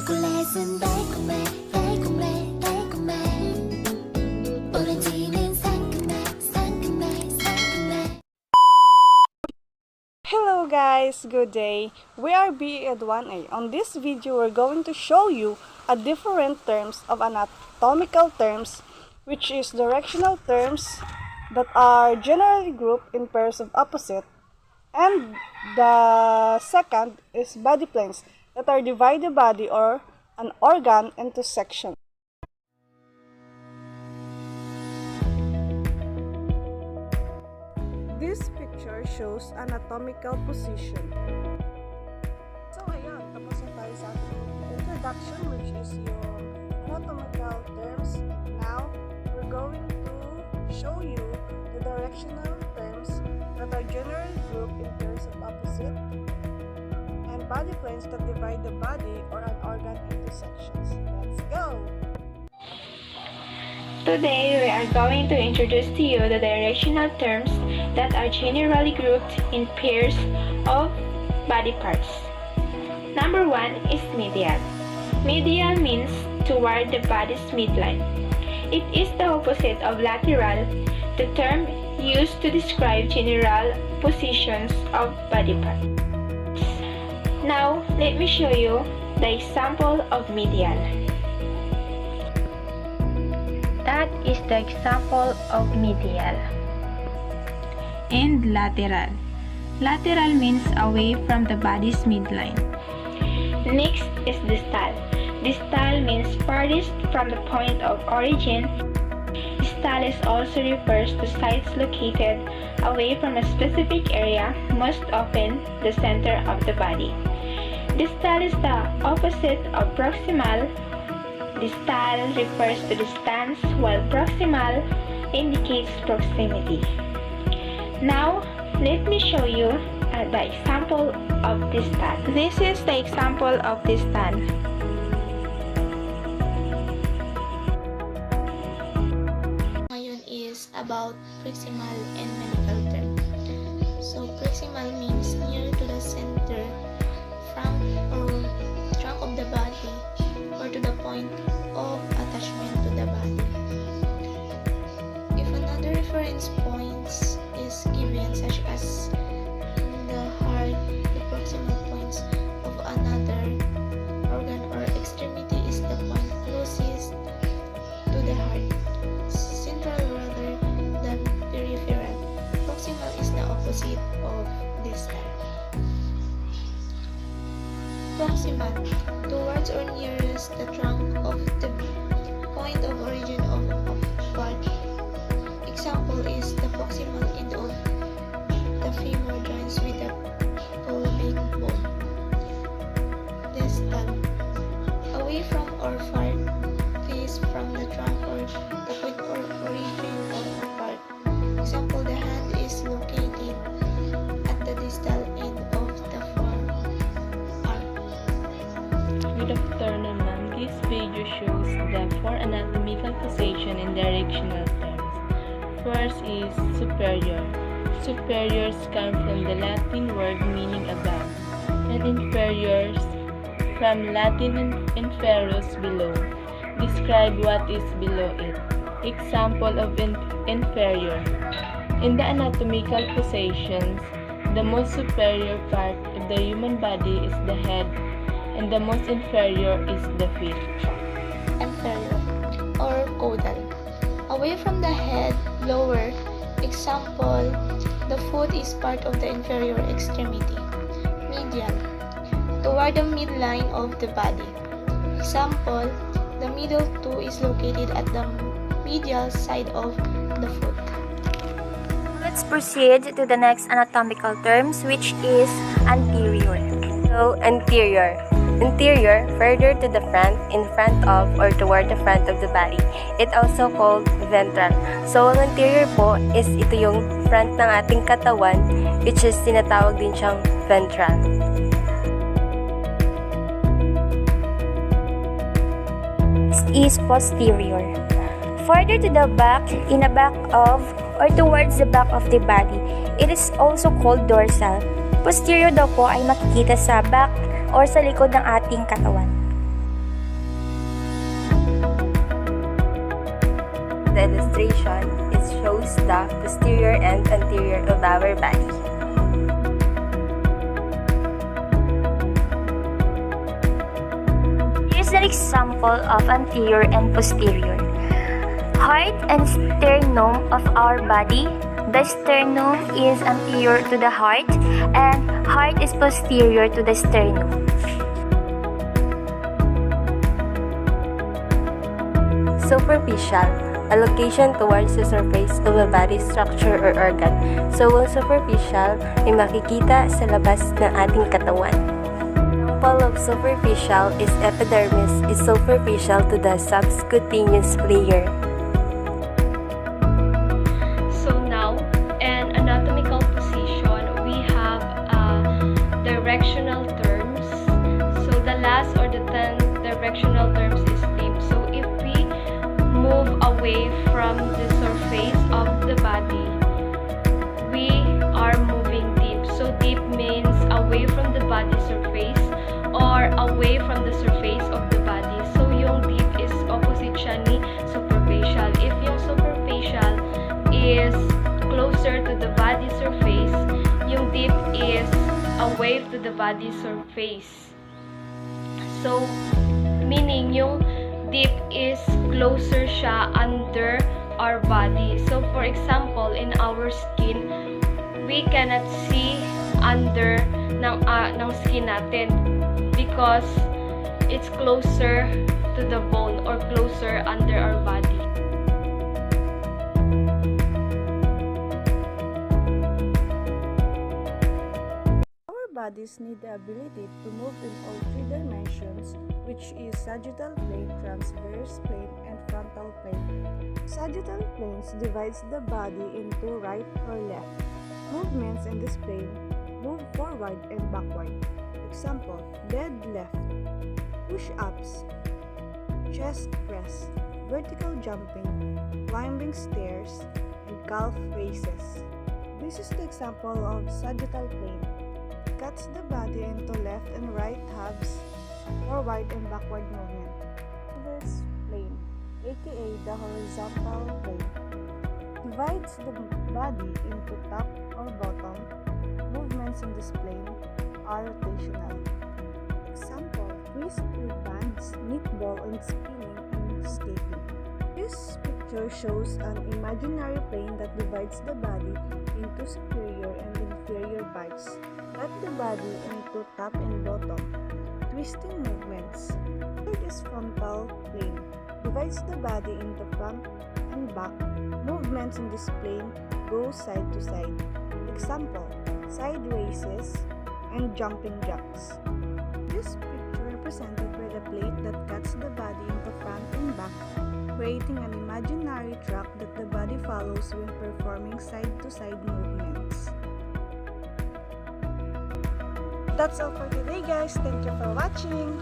초콜릿은 달콤해 달콤해 달콤해 오렌지는 상큼해 상큼해 상큼해. Hello guys, good day. We are BEd1A. On this video, we're going to show you a different terms of anatomical terms, which is directional terms that are generally grouped in pairs of opposite, and the second is body planes that are divide the body or an organ into sections. This picture shows anatomical position. So ayan, tapos na tayo sa ating introduction, which is yung anatomical terms. Now, we're going to show you the directional terms that are generally grouped in pairs of opposite, and body planes that divide the body or an organ into sections. Let's go! Today, we are going to introduce to you the directional terms that are generally grouped in pairs of body parts. Number 1 is medial. Medial means toward the body's midline. It is the opposite of lateral, the term used to describe general positions of body parts. Now, let me show you the example of medial. That is the example of medial. And lateral. Lateral means away from the body's midline. Next is distal. Distal means farthest from the point of origin. Distalis also refers to sites located away from a specific area, most often the center of the body. Distal is the opposite of proximal. Distal refers to distance, while proximal indicates proximity. Now, let me show you the example of distal. This is the example of distal. Ngayon is about proximal and medial term. So, proximal means near to the center, front or trunk of the body, or to the point of attachment to the body. If another reference points is given, such as in the heart, the proximal points of another organ or extremity is the point closest to the heart, central rather than peripheral. Proximal is the opposite of distal. Proximal, towards or nearest the trunk of the point of origin of part. Example is the proximal end of the femur joins with the pelvic bone. Distal, away from or far face from the trunk or the point or origin of a part. Example, the hand is located at the distal end of the forearm. Good afternoon, ma'am. This video shows the four anatomical position in directional terms. First is superior. Superiors come from the Latin word meaning above, and inferiors from Latin inferus, below. Describe what is below it. Example of inferior. In the anatomical positions, the most superior part of the human body is the head, and the most inferior is the feet. Inferior or caudal, away from the head, lower. Example, the foot is part of the inferior extremity. Medial, toward the midline of the body. Example, the middle toe is located at the medial side of the foot. Let's proceed to the next anatomical terms, which is anterior. So, anterior. Anterior, further to the front, in front of, or toward the front of the body. It also called ventral. So, ang anterior po is ito yung front ng ating katawan, which is tinatawag din siyang ventral. Next is posterior. Further to the back, in the back of, or towards the back of the body. It is also called dorsal. Posterior daw po ay makikita sa back or sa likod ng ating katawan. the illustration, it shows the posterior and anterior of our body. Here's an example of anterior and posterior. Heart and sternum of our body. The sternum is anterior to the heart and heart is posterior to the sternum. Superficial, a location towards the surface of a body structure or organ. So, ang superficial ay makikita sa labas ng ating katawan. Example of superficial is epidermis is superficial to the subcutaneous layer. So now, in anatomical position, we have directional terms. So the last or the 10th directional terms is deep. So if we move away from the surface of the body, we are moving deep. So deep means away from the body surface or away from the surface of the body. So yung deep is opposite siya ni superficial. If yung superficial is closer to the body surface, yung deep is away to the body surface. So, meaning yung deep is closer siya under our body. So, for example, in our skin, we cannot see under ng skin natin because it's closer to the bone or closer under our body. Our bodies need the ability to move in all three dimensions, which is sagittal plane, transverse plane, and frontal plane. Sagittal planes divides the body into right or left. Movements in this plane move forward and backward. Example, dead left, push-ups, chest press, vertical jumping, climbing stairs, and calf raises. This is the example of sagittal plane. It cuts the body into left and right halves, forward and backward movement. Transverse plane, aka the horizontal plane, divides the body into top or bottom. Movements in this plane are rotational. Example, twist with bands, meatball and spinning and skating. This picture shows an imaginary plane that divides the body into superior and inferior parts. Cut the body into top and bottom. Twisting movements. Third is frontal plane. Divides the body into front and back. Movements in this plane go side to side. Example, side races and jumping jacks. This picture represented by the plate that cuts the body into front and back, creating an imaginary track that the body follows when performing side-to-side movements. That's all for today, guys. Thank you for watching.